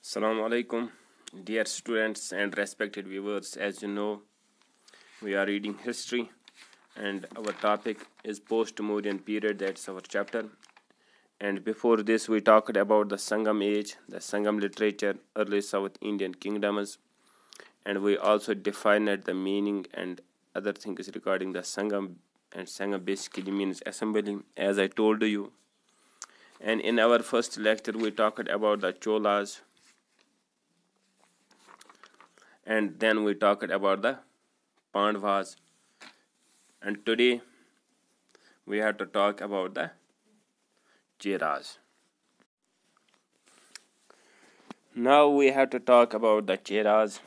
Assalamu alaikum, dear students and respected viewers. As you know, we are reading history and our topic is post-Mauryan period. That's our chapter. And before this, we talked about the Sangam age, the Sangam literature, early South Indian kingdoms, and we also defined the meaning and other things regarding the Sangam. And Sangam basically means assembly, as I told you. And in our first lecture, we talked about the Cholas, and then we talked about the Pandavas, and today we have to talk about the Cheras. Now we have to talk about the Cheras.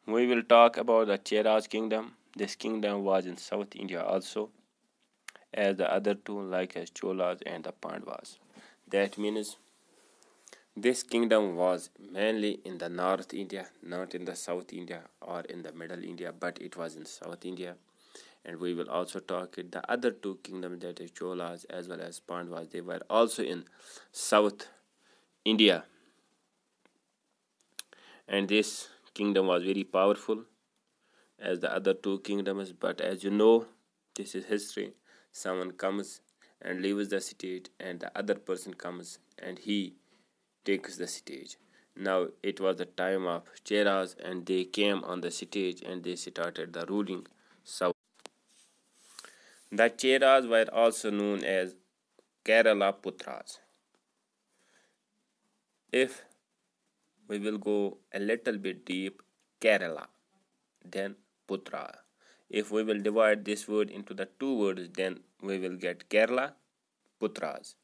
We will talk about the Cheras kingdom. This kingdom was in South India also, as the other two, like as Cholas and the Pandavas. That means this kingdom was mainly in the North India, not in the South India or in the Middle India, but it was in South India. And we will also talk it the other two kingdoms, that is Cholas as well as Pandavas. They were also in South India. And this kingdom was very powerful as the other two kingdoms. But as you know, this is history. Someone comes and leaves the stage, and the other person comes and he takes the stage. Now it was the time of Cheras, and they came on the stage and they started the ruling South. The Cheras were also known as Keralaputras. If we will go a little bit deep, Kerala, then Putra. If we will divide this word into the two words, then we will get Kerala Putras.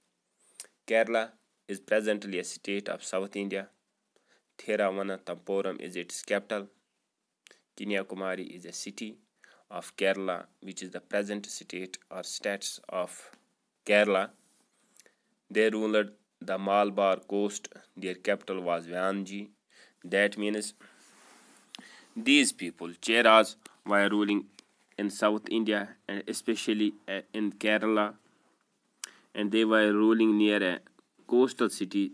Kerala is presently a state of South India. Thiruvananthapuram is its capital. Kanyakumari is a city of Kerala, which is the present state or states of Kerala. They ruled the Malabar Coast. Their capital was Vanji. That means these people, Cheras, were ruling in South India and especially in Kerala, and they were ruling near a coastal city.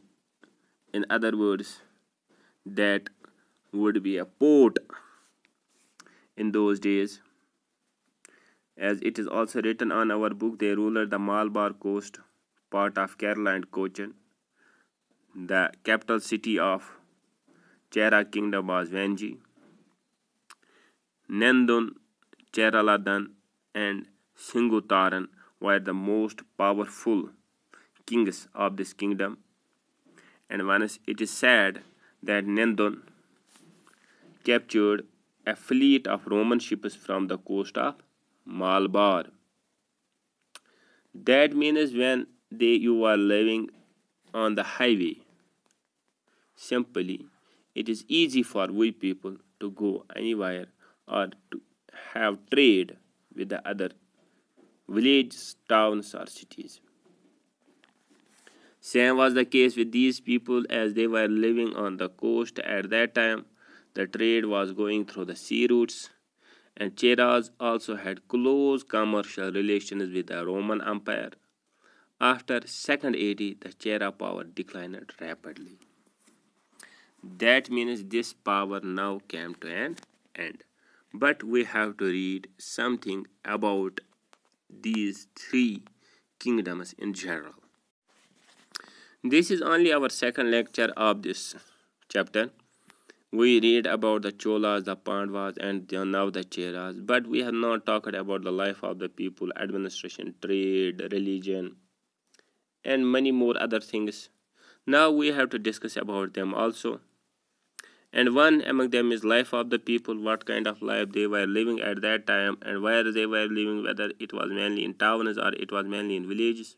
In other words, that would be a port in those days. As it is also written on our book, they ruled the Malabar Coast, part of Kerala and Cochin. The capital city of Chera kingdom was Vanji. Nendun, Cheraladan and Sengutturan were the most powerful kings of this kingdom. And once it is said that Nendun captured a fleet of Roman ships from the coast of Malabar. That means when you are living on the highway, simply it is easy for we people to go anywhere or to have trade with the other villages, towns or cities. Same was the case with these people, as they were living on the coast at that time. The trade was going through the sea routes, and Cheras also had close commercial relations with the Roman Empire. After 2nd AD, the Chera power declined rapidly. That means this power now came to an end. But we have to read something about these three kingdoms in general. This is only our second lecture of this chapter. We read about the Cholas, the Pandavas, and now the Cheras, but we have not talked about the life of the people, administration, trade, religion, and many more other things. Now we have to discuss about them also. And one among them is life of the people, what kind of life they were living at that time and where they were living, whether it was mainly in towns or it was mainly in villages,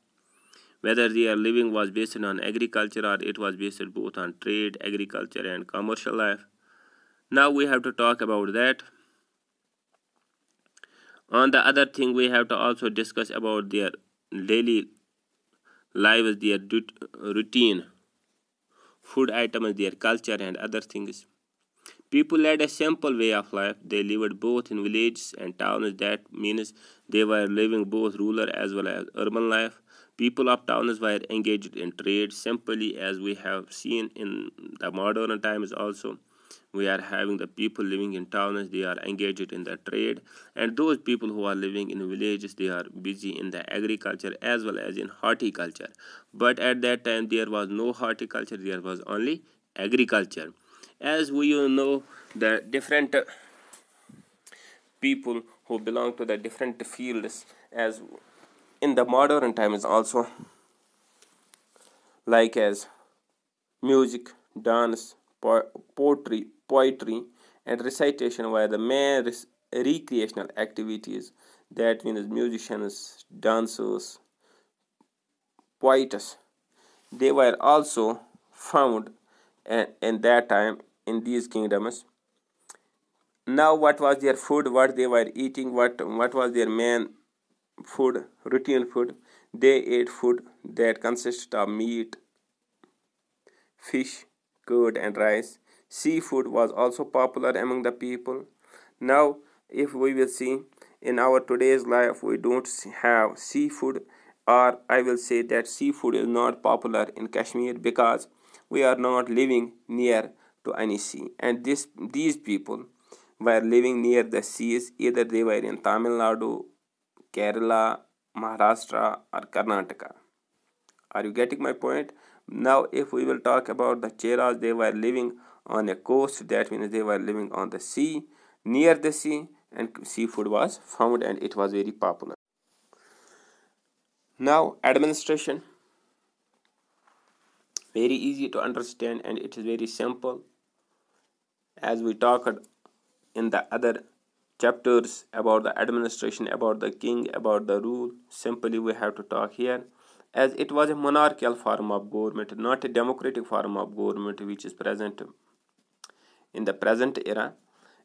whether their living was based on agriculture or it was based both on trade, agriculture and commercial life. Now we have to talk about that. On the other thing, we have to also discuss about their daily lives, their routine, food items, their culture and other things. People led a simple way of life. They lived both in villages and towns. That means they were living both rural as well as urban life. People of towns were engaged in trade simply as we have seen in the modern times also. We are having the people living in towns, they are engaged in the trade, and those people who are living in villages, they are busy in the agriculture as well as in horticulture. But at that time there was no horticulture, there was only agriculture. As we all know, the different people who belong to the different fields, as in the modern times also, like as music, dance, poetry, and recitation were the main recreational activities. That means musicians, dancers, poets, they were also found in that time in these kingdoms. Now, what was their food? What they were eating? What was their main food? Routine food? They ate food that consisted of meat, fish, curd, and rice. Seafood was also popular among the people. Now, if we will see in our today's life, we don't have seafood, or I will say that seafood is not popular in Kashmir because we are not living near to any sea, and these people were living near the seas. Either they were in Tamil Nadu, Kerala, Maharashtra, or Karnataka. Are you getting my point? Now, if we will talk about the Cheras, they were living on a coast. That means they were living on the sea, near the sea, and seafood was found, and it was very popular. Now, administration, very easy to understand, and it is very simple. As we talked in the other chapters about the administration, about the king, about the rule, simply we have to talk here, as it was a monarchical form of government, not a democratic form of government which is present in the present era.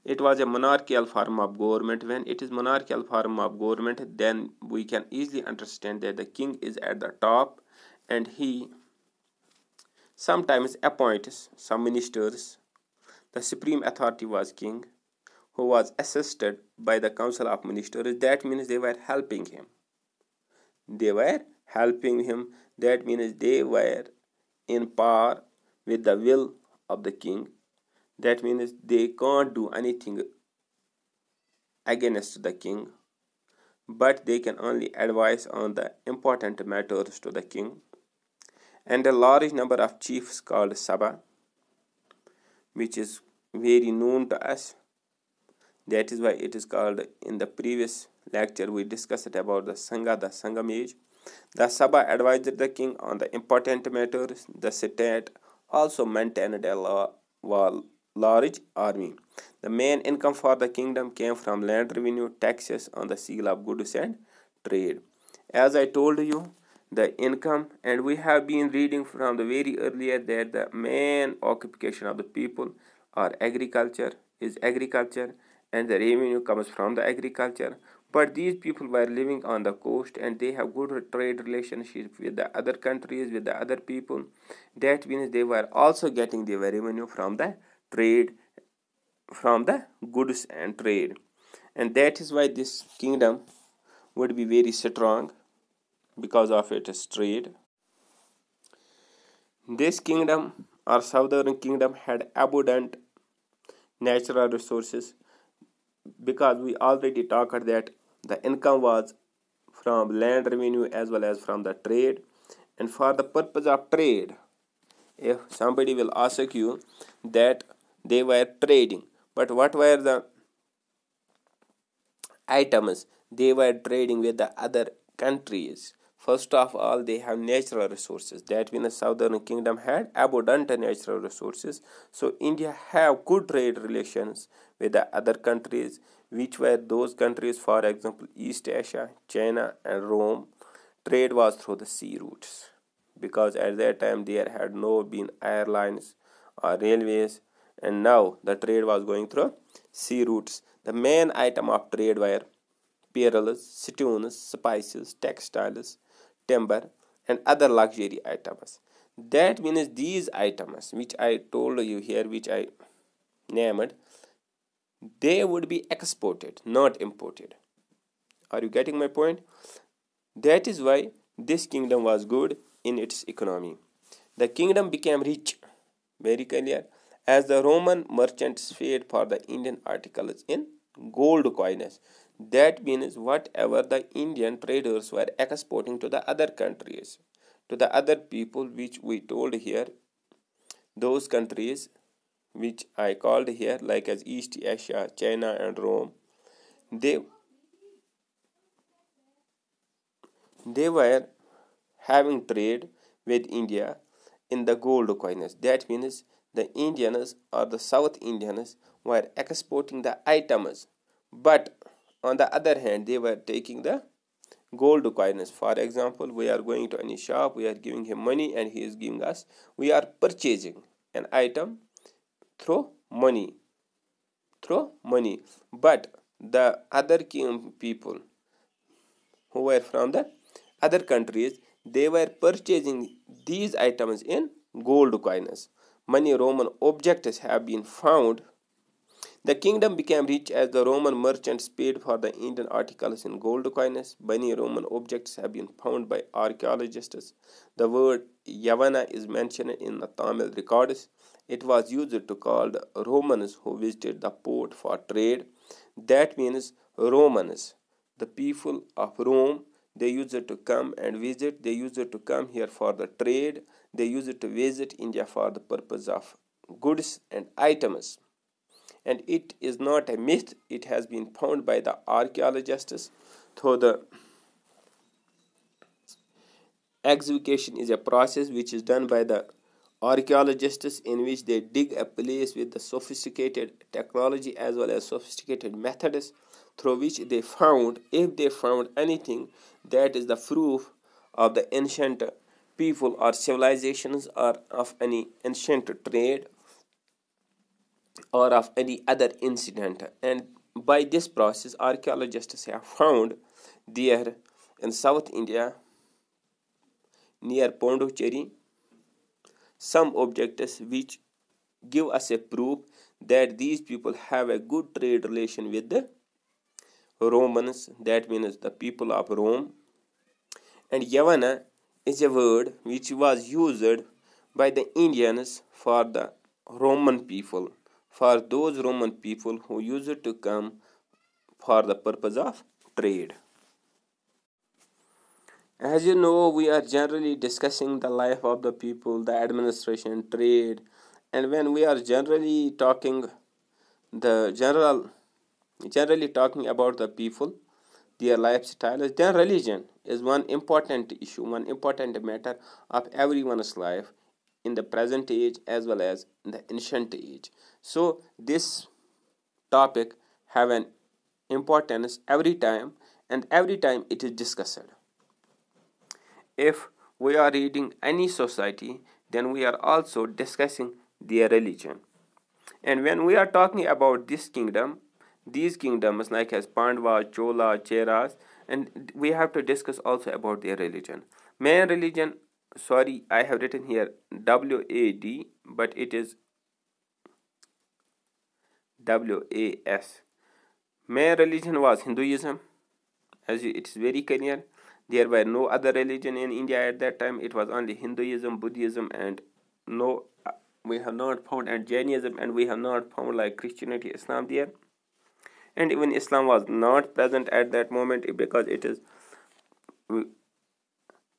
It was a monarchical form of government. When it is monarchical form of government, then we can easily understand that the king is at the top, and he sometimes appoints some ministers. The supreme authority was king, who was assisted by the council of ministers. That means they were helping him. They were helping him. That means they were in power with the will of the king. That means they can't do anything against the king, but they can only advise on the important matters to the king. And a large number of chiefs called Sabha, which is very known to us. That is why it is called, in the previous lecture we discussed about the Sangha, the Sangam age. The Sabha advised the king on the important matters. The state also maintained a large army. The main income for the kingdom came from land revenue, taxes on the sale of goods and trade. As I told you, the income, and we have been reading from the very earlier that the main occupation of the people are agriculture, and the revenue comes from the agriculture. But these people were living on the coast, and they have good trade relationships with the other countries, with the other people. That means they were also getting the revenue from the trade, from the goods and trade. And that is why this kingdom would be very strong, because of its trade. This kingdom or southern kingdom had abundant natural resources, because we already talked that the income was from land revenue as well as from the trade. And for the purpose of trade, if somebody will ask you that they were trading, but what were the items they were trading with the other countries? First of all, they have natural resources. That means the southern kingdom had abundant natural resources. So India have good trade relations with the other countries, which were those countries, for example, East Asia, China, and Rome. Trade was through the sea routes, because at that time there had no been airlines or railways, and now the trade was going through sea routes. The main item of trade were pearls, stones, spices, textiles, timber, and other luxury items. That means these items which I told you here, which I named, they would be exported, not imported. Are you getting my point? That is why this kingdom was good in its economy. The kingdom became rich, very clear, as the Roman merchants paid for the Indian articles in gold coins. That means whatever the Indian traders were exporting to the other countries, to the other people, which we told here, those countries which I called here like as East Asia, China and Rome, they were having trade with India in the gold coins. That means the Indians or the South Indians were exporting the items, but on the other hand they were taking the gold coins. For example, we are going to any shop, we are giving him money and he is giving us, we are purchasing an item through money, but the other people who were from the other countries, they were purchasing these items in gold coins. Many Roman objects have been found. The kingdom became rich as the Roman merchants paid for the Indian articles in gold coins. Many Roman objects have been found by archaeologists. The word Yavana is mentioned in the Tamil records. It was used to call the Romans who visited the port for trade. That means Romans, the people of Rome, they used to come and visit. They used to come here for the trade. They used to visit India for the purpose of goods and items. And it is not a myth. It has been found by the archaeologists. So the excavation is a process which is done by the archaeologists, in which they dig a place with the sophisticated technology as well as sophisticated methods, through which they found, if they found anything that is the proof of the ancient people or civilizations or of any ancient trade or of any other incident. And by this process, archaeologists have found there in South India near Pondicherry some objects which give us a proof that these people have a good trade relation with the Romans. That means the people of Rome. And Yavana is a word which was used by the Indians for the Roman people, for those Roman people who used to come for the purpose of trade. As you know, we are generally discussing the life of the people, the administration, trade, and when we are generally talking talking about the people, their lifestyles, then religion is one important issue, one important matter of everyone's life in the present age as well as in the ancient age. So this topic have an importance every time, and every time it is discussed. If we are reading any society, then we are also discussing their religion. And when we are talking about this kingdom, these kingdoms like as Pandava, Chola, Cheras, and we have to discuss also about their religion. Main religion, sorry, I have written here WAD, but it is WAS. Main religion was Hinduism, as it is very clear. There were no other religion in India at that time. It was only Hinduism, Buddhism, and no, we have not found and Jainism, and we have not found like Christianity, Islam there. And even Islam was not present at that moment because it is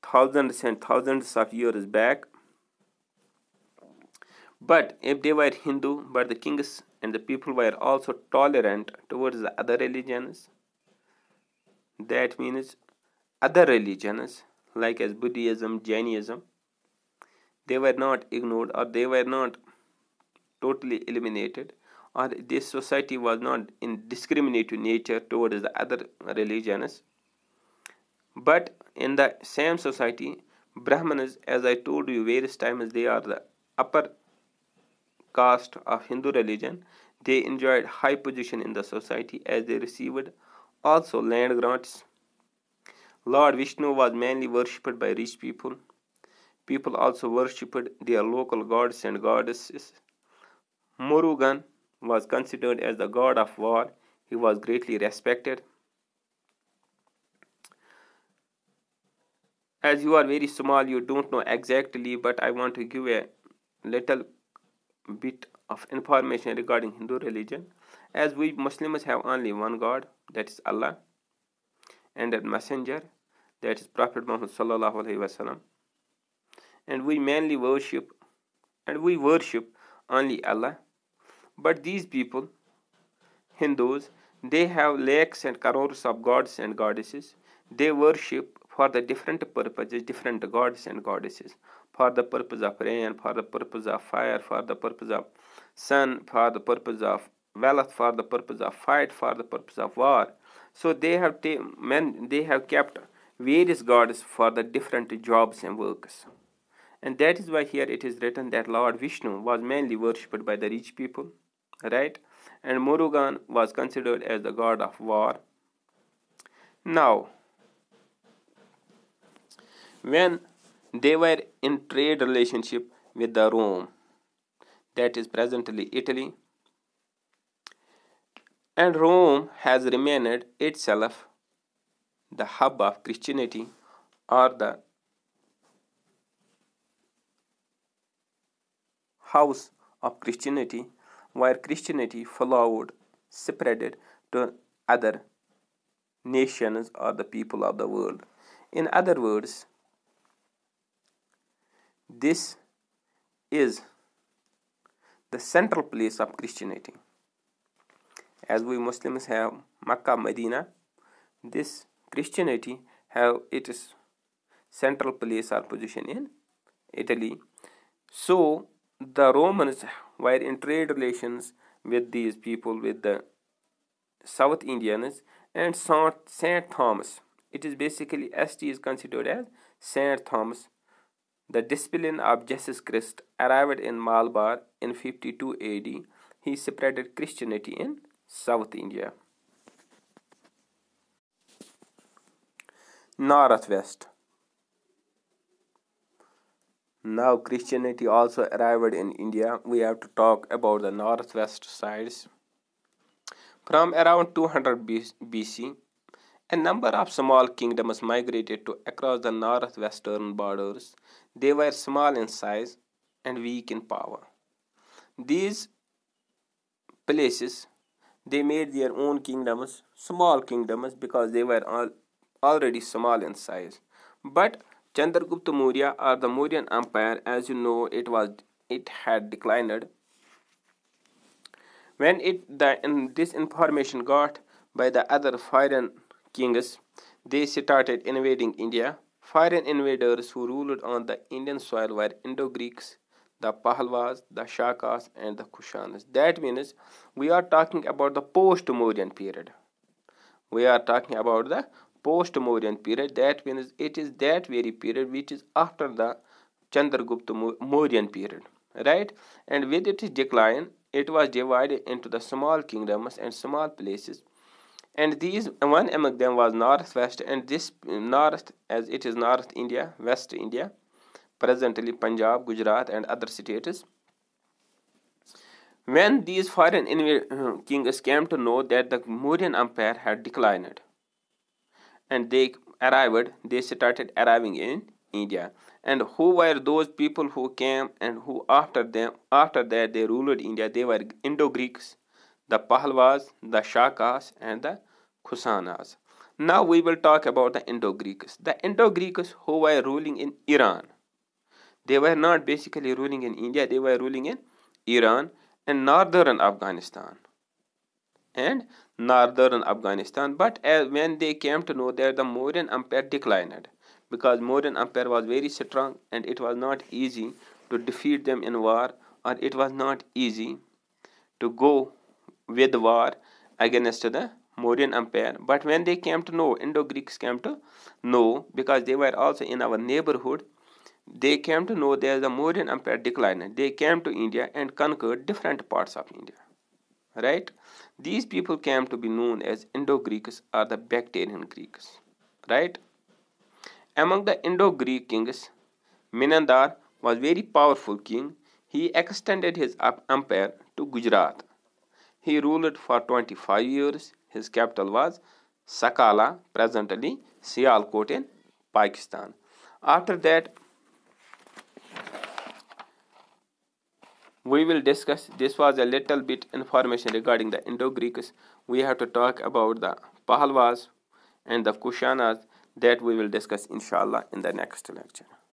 thousands and thousands of years back. But if they were Hindu, but the kings and the people were also tolerant towards the other religions, that means other religions like as Buddhism, Jainism, they were not ignored or they were not totally eliminated, or this society was not in discriminative nature towards the other religions. But in the same society, Brahmanas, as I told you various times, they are the upper caste of Hindu religion. They enjoyed high position in the society as they received also land grants. Lord Vishnu was mainly worshipped by rich people. People also worshipped their local gods and goddesses. Murugan was considered as the god of war. He was greatly respected. As you are very small, you don't know exactly, but I want to give a little bit of information regarding Hindu religion. As we Muslims have only one God, that is Allah, and a messenger, that is Prophet Muhammad sallallahu alaihi wasallam, and we mainly worship only Allah. But these people, Hindus, they have lakhs and crores of gods and goddesses. They worship for the different purposes, different gods and goddesses, for the purpose of rain, for the purpose of fire, for the purpose of sun, for the purpose of wealth, for the purpose of fight, for the purpose of war. So they have kept various gods for the different jobs and works. And that is why here it is written that Lord Vishnu was mainly worshipped by the rich people, right? And Murugan was considered as the god of war. Now, when they were in trade relationship with the Rome, that is presently Italy, and Rome has remained itself the hub of Christianity, or the house of Christianity, where Christianity followed, spread to other nations or the people of the world. In other words, this is the central place of Christianity. As we Muslims have Makkah, Medina, this Christianity have its central place or position in Italy. So the Romans were in trade relations with these people, with the South Indians, and Saint Thomas. It is basically ST is considered as Saint Thomas. The discipline of Jesus Christ arrived in Malabar in 52 AD. He spread Christianity in South India. Northwest. Now Christianity also arrived in India. We have to talk about the northwest sides. From around 200 BC, a number of small kingdoms migrated to across the northwestern borders. They were small in size and weak in power. These places, they made their own kingdoms, small kingdoms, because they were already small in size. But Chandragupta Maurya, or the Mauryan Empire, as you know, it had declined. When this information got by the other foreign kings, they started invading India. Foreign invaders who ruled on the Indian soil were Indo-Greeks, the Pahlavas, the Shakas, and the Kushans. That means we are talking about the post-Mauryan period. We are talking about the post-Mauryan period. That means it is that very period which is after the Chandragupta Mauryan period, right? And with its decline, it was divided into the small kingdoms and small places. And these, one among them was northwest, and this north, as it is North India, West India, presently Punjab, Gujarat, and other states. When these foreign kings came to know that the Mauryan Empire had declined, and they started arriving in India. And who were those people who came and who after that they ruled India? They were Indo-Greeks, the Pahlavas, the Shakas, and the Kusanas. Now we will talk about the Indo-Greeks. The Indo-Greeks who were ruling in Iran. They were not basically ruling in India, they were ruling in Iran and northern Afghanistan. But when they came to know that the Mauryan Empire declined, because Mauryan Empire was very strong and it was not easy to defeat them in war, or it was not easy to go with war against the Mauryan Empire. But when they came to know, Indo-Greeks came to know, because they were also in our neighborhood, they came to know that the Mauryan Empire declined. They came to India and conquered different parts of India, right? These people came to be known as Indo-Greeks or the Bactrian Greeks, right? Among the Indo-Greek kings, Menandar was very powerful king. He extended his empire to Gujarat. He ruled for 25 years. His capital was Sakala, presently Sialkot in Pakistan. After that, we will discuss, this was a little bit information regarding the Indo-Greeks. We have to talk about the Pahalwas and the Kushanas, that we will discuss inshallah in the next lecture.